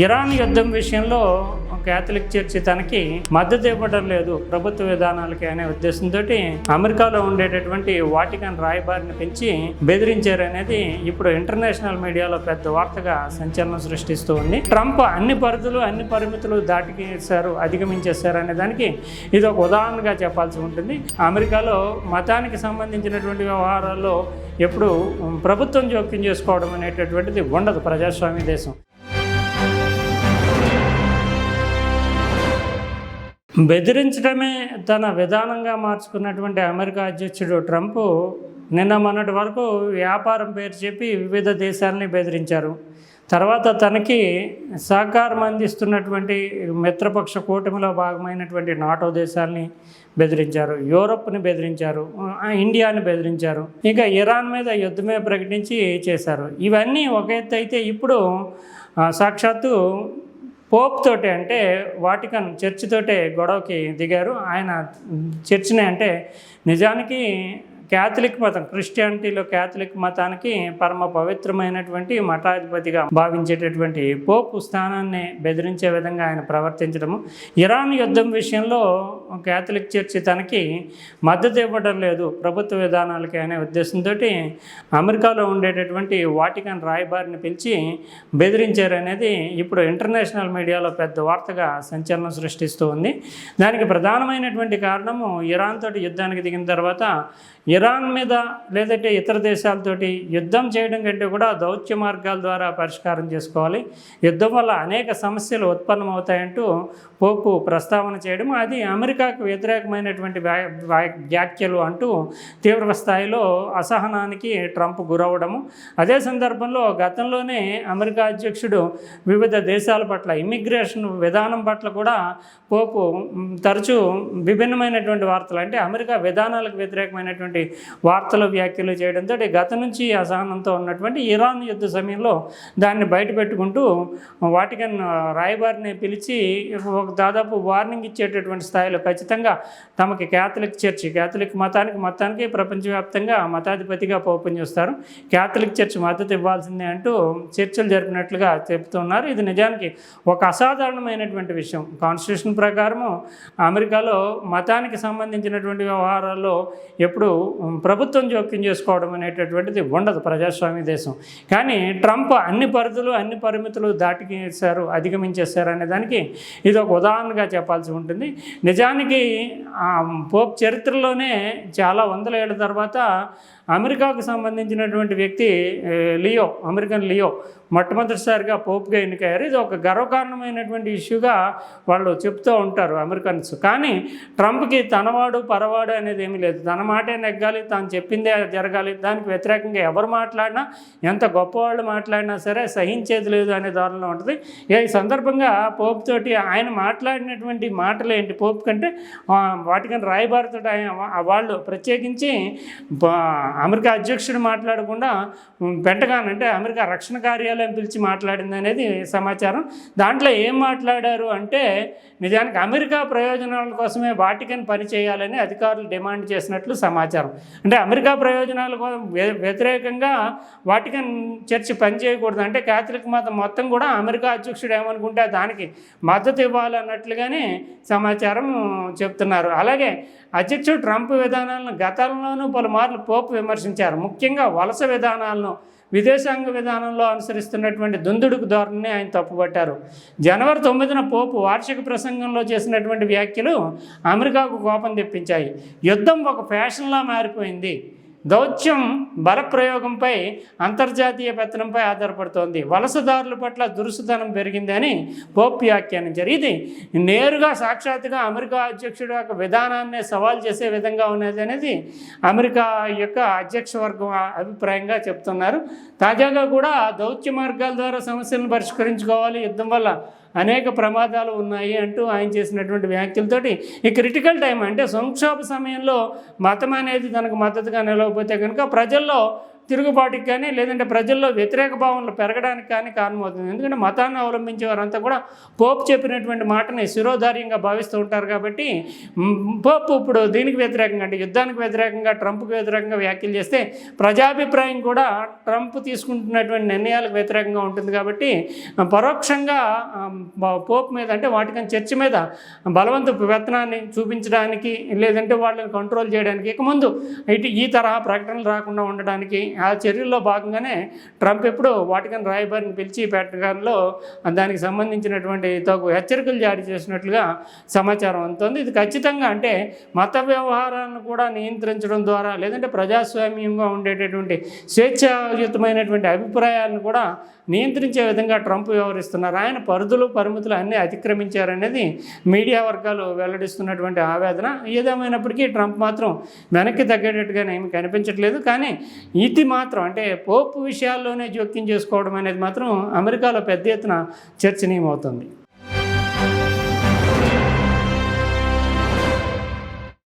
Iran యుద్ధం విషయంలో Catholic church తనకి మద్దతు ఇవ్వడం లేదు ప్రభుత్వ విధానాలకి అనే ఉద్దేశంతో అమెరికాలో ఉండేటటువంటి వాటికన్ రాయబారిని పెంచి బెదిరించారనేది ఇప్పుడు ఇంటర్నేషనల్ మీడియాలో పెద్ద వార్తగా సంచలనం సృష్టిస్తూ ఉంది. ట్రంప్ అన్ని పరిధులు అన్ని పరిమితులు దాటికేశారు, అధిగమించేశారు అనే దానికి ఇది ఒక ఉదాహరణగా చెప్పాల్సి ఉంటుంది. అమెరికాలో మతానికి సంబంధించినటువంటి వ్యవహారాల్లో ఎప్పుడు ప్రభుత్వం జోక్యం చేసుకోవడం అనేటటువంటిది ఉండదు ప్రజాస్వామ్య దేశం. బెదిరించడమే తన విధానంగా మార్చుకున్నటువంటి అమెరికా అధ్యక్షుడు ట్రంప్ నిన్న మొన్నటి వరకు వ్యాపారం పేరు చెప్పి వివిధ దేశాలని బెదిరించారు. తర్వాత తనకి సహకారం అందిస్తున్నటువంటి మిత్రపక్ష కూటమిలో భాగమైనటువంటి నాటో దేశాలని బెదిరించారు, యూరోప్ని బెదిరించారు, ఇండియాని బెదిరించారు, ఇంకా ఇరాన్ మీద యుద్ధమే ప్రకటించి చేశారు. ఇవన్నీ ఒక ఎత్తు అయితే ఇప్పుడు సాక్షాత్తు పోప్ తోటే అంటే వాటికన్ చర్చ్ తోటే గొడవకి దిగారు. ఆయన చర్చిని అంటే నిజానికి క్యాథలిక్ మతం, క్రిస్టియానిటీలో క్యాథలిక్ మతానికి పరమ పవిత్రమైనటువంటి మఠాధిపతిగా భావించేటటువంటి పోప్ స్థానాన్ని బెదిరించే విధంగా ఆయన ప్రవర్తించడము, ఇరాన్ యుద్ధం విషయంలో క్యాథలిక్ చర్చి తనకి మద్దతు ఇవ్వడం లేదు ప్రభుత్వ విధానాలకి అనే ఉద్దేశంతో అమెరికాలో ఉండేటటువంటి వాటికన్ రాయబారిని పిలిచి బెదిరించారనేది ఇప్పుడు ఇంటర్నేషనల్ మీడియాలో పెద్ద వార్తగా సంచలనం సృష్టిస్తూ ఉంది. దానికి ప్రధానమైనటువంటి కారణము ఇరాన్ తోటి యుద్ధానికి దిగిన తర్వాత ఇరాన్ మీద లేదంటే ఇతర దేశాలతోటి యుద్ధం చేయడం కంటే కూడా దౌత్య మార్గాల ద్వారా పరిష్కారం చేసుకోవాలి, యుద్ధం వల్ల అనేక సమస్యలు ఉత్పన్నమవుతాయంటూ పోపు ప్రస్తావన చేయడం, అది అమెరికాకు వ్యతిరేకమైనటువంటి వ్యాఖ్యలు అంటూ తీవ్ర స్థాయిలో అసహనానికి ట్రంప్ గురవడము. అదే సందర్భంలో గతంలోనే అమెరికా అధ్యక్షుడు వివిధ దేశాల పట్ల ఇమ్మిగ్రేషన్ విధానం పట్ల కూడా పోపు తరచూ విభిన్నమైనటువంటి వార్తలు అంటే అమెరికా విధానాలకు వ్యతిరేకమైనటువంటి వార్తలు వ్యాఖ్యలు చేయడంతో గత నుంచి అసహనంతో ఉన్నటువంటి ఇరాన్ యుద్ధ సమయంలో దాన్ని బయటపెట్టుకుంటూ వాటికన్ రాయబారిని పిలిచి దాదాపు వార్నింగ్ ఇచ్చేటటువంటి స్థాయిలో ఖచ్చితంగా తమకి క్యాథలిక్ చర్చి, క్యాథలిక్ మతానికి మొత్తానికి ప్రపంచవ్యాప్తంగా మతాధిపతిగా పోపు చూస్తారు, క్యాథలిక్ చర్చి మద్దతు ఇవ్వాల్సిందే అంటూ చర్చలు జరిపినట్లుగా చెప్తున్నారు. ఇది నిజానికి ఒక అసాధారణమైనటువంటి విషయం. కాన్స్టిట్యూషన్ ప్రకారము అమెరికాలో మతానికి సంబంధించినటువంటి వ్యవహారాల్లో ఎప్పుడు ప్రభుత్వం జోక్యం చేసుకోవడం అనేటటువంటిది ఉండదు ప్రజాస్వామ్య దేశం. కానీ ట్రంప్ అన్ని పరిధులు అన్ని పరిమితులు దాటికేశారు, అధిగమించేశారు అనే దానికి ఇది ఒక ఉదాహరణగా చెప్పాల్సి ఉంటుంది. నిజానికి పోప్ చరిత్రలోనే చాలా వందల ఏళ్ళ తర్వాత అమెరికాకు సంబంధించినటువంటి వ్యక్తి అమెరికన్ లియో మొట్టమొదటిసారిగా పోప్గా ఎన్నికయ్యారు. ఇది ఒక గర్వకారణమైనటువంటి ఇష్యూగా వాళ్ళు చెప్తూ ఉంటారు అమెరికన్స్. కానీ ట్రంప్కి తనవాడు పరవాడు అనేది ఏమీ లేదు, తన మాటే నెగ్గాలి, తాను చెప్పిందే జరగాలి, దానికి వ్యతిరేకంగా ఎవరు మాట్లాడినా ఎంత గొప్పవాళ్ళు మాట్లాడినా సరే సహించేది లేదు అనే ధోరణిలో ఉంటుంది. ఈ సందర్భంగా పోప్ తోటి ఆయన మాట్లాడినటువంటి మాటలు ఏంటి, పోప్ కంటే వాటికన్ రాయబారితో వాళ్ళు ప్రత్యేకించి అమెరికా అధ్యక్షుడు మాట్లాడకుండా పెంటగాన్ అంటే అమెరికా రక్షణ కార్యాలయం పిలిచి మాట్లాడింది అనేది సమాచారం. దాంట్లో ఏం మాట్లాడారు అంటే నిజానికి అమెరికా ప్రయోజనాల కోసమే వాటికన్ పని చేయాలని అధికారులు డిమాండ్ చేసినట్లు సమాచారం. అంటే అమెరికా ప్రయోజనాల వ్యతిరేకంగా వాటికన్ చర్చి పనిచేయకూడదు, అంటే క్యాథలిక్ మతం మొత్తం కూడా అమెరికా అధ్యక్షుడు ఏమనుకుంటే దానికి మద్దతు ఇవ్వాలన్నట్లుగానే సమాచారం చెప్తున్నారు. అలాగే అధ్యక్షుడు ట్రంప్ విధానాలను గతంలోనూ పలుమార్లు పోపు విమర్శించారు. ముఖ్యంగా వలస విధానాలను, విదేశాంగ విధానంలో అనుసరిస్తున్నటువంటి దుందుడుకు ధోరణిని ఆయన తప్పుపట్టారు. జనవరి 9న పోపు వార్షిక ప్రసంగంలో చేసినటువంటి వ్యాఖ్యలు అమెరికాకు కోపం తెప్పించాయి. యుద్ధం ఒక ఫ్యాషన్లా మారిపోయింది, దౌత్యం బలప్రయోగంపై అంతర్జాతీయ పెత్తనంపై ఆధారపడుతోంది, వలసదారుల పట్ల దురుసుతనం పెరిగిందని పోప్ వ్యాఖ్యానించారు. ఇది నేరుగా సాక్షాత్తుగా అమెరికా అధ్యక్షుడు యొక్క విధానాన్ని సవాల్ చేసే విధంగా ఉన్నది అనేది అమెరికా యొక్క అధ్యక్ష వర్గం అభిప్రాయంగా చెప్తున్నారు. తాజాగా కూడా దౌత్య మార్గాల ద్వారా సమస్యలను పరిష్కరించుకోవాలి, యుద్ధం వల్ల అనేక ప్రమాదాలు ఉన్నాయి అంటూ ఆయన చేసినటువంటి వ్యాఖ్యలతోటి ఈ క్రిటికల్ టైం అంటే సంక్షోభ సమయంలో మతం అనేది తనకు మద్దతుగా నిలవకపోతే కనుక ప్రజల్లో తిరుగుబాటుకి కానీ లేదంటే ప్రజల్లో వ్యతిరేక భావనలు పెరగడానికి కానీ కారణమవుతుంది. ఎందుకంటే మతాన్ని అవలంబించే వారంతా కూడా పోప్ చెప్పినటువంటి మాటని శిరోధార్యంగా భావిస్తూ ఉంటారు. కాబట్టి పోప్ ఇప్పుడు దీనికి వ్యతిరేకంగా అంటే యుద్ధానికి వ్యతిరేకంగా ట్రంప్కి వ్యతిరేకంగా వ్యాఖ్యలు చేస్తే ప్రజాభిప్రాయం కూడా ట్రంప్ తీసుకుంటున్నటువంటి నిర్ణయాలకు వ్యతిరేకంగా ఉంటుంది. కాబట్టి పరోక్షంగా పోప్ మీద అంటే వాటికన్ చర్చ్ మీద బలవంతపు పెత్తనాన్ని చూపించడానికి లేదంటే వాళ్ళని కంట్రోల్ చేయడానికి ఇక ముందు ఈ తరహా ప్రకటనలు రాకుండా ఉండడానికి ఆ చర్యల్లో భాగంగానే ట్రంప్ ఎప్పుడు వాటికన్ రాయబారిని పిలిచి పెట్టడంలో దానికి సంబంధించినటువంటి తగు హెచ్చరికలు జారీ చేసినట్లుగా సమాచారం అందుతుంది. ఇది ఖచ్చితంగా అంటే మత వ్యవహారాలను కూడా నియంత్రించడం ద్వారా లేదంటే ప్రజాస్వామ్యంగా ఉండేటటువంటి స్వేచ్ఛాయుతమైనటువంటి అభిప్రాయాలను కూడా నియంత్రించే విధంగా ట్రంప్ వ్యవహరిస్తున్నారు. ఆయన పరిమితులు అన్నీ అతిక్రమించారనేది మీడియా వర్గాలు వెల్లడిస్తున్నటువంటి ఆవేదన. ఏదేమైనప్పటికీ ట్రంప్ మాత్రం వెనక్కి తగ్గేటట్టుగానే ఏమి కనిపించట్లేదు. కానీ ఇది మాత్రం అంటే పోప్ విషయాల్లోనే జోక్యం చేసుకోవడం అనేది మాత్రం అమెరికాలో పెద్ద ఎత్తున చర్చనీయమవుతుంది.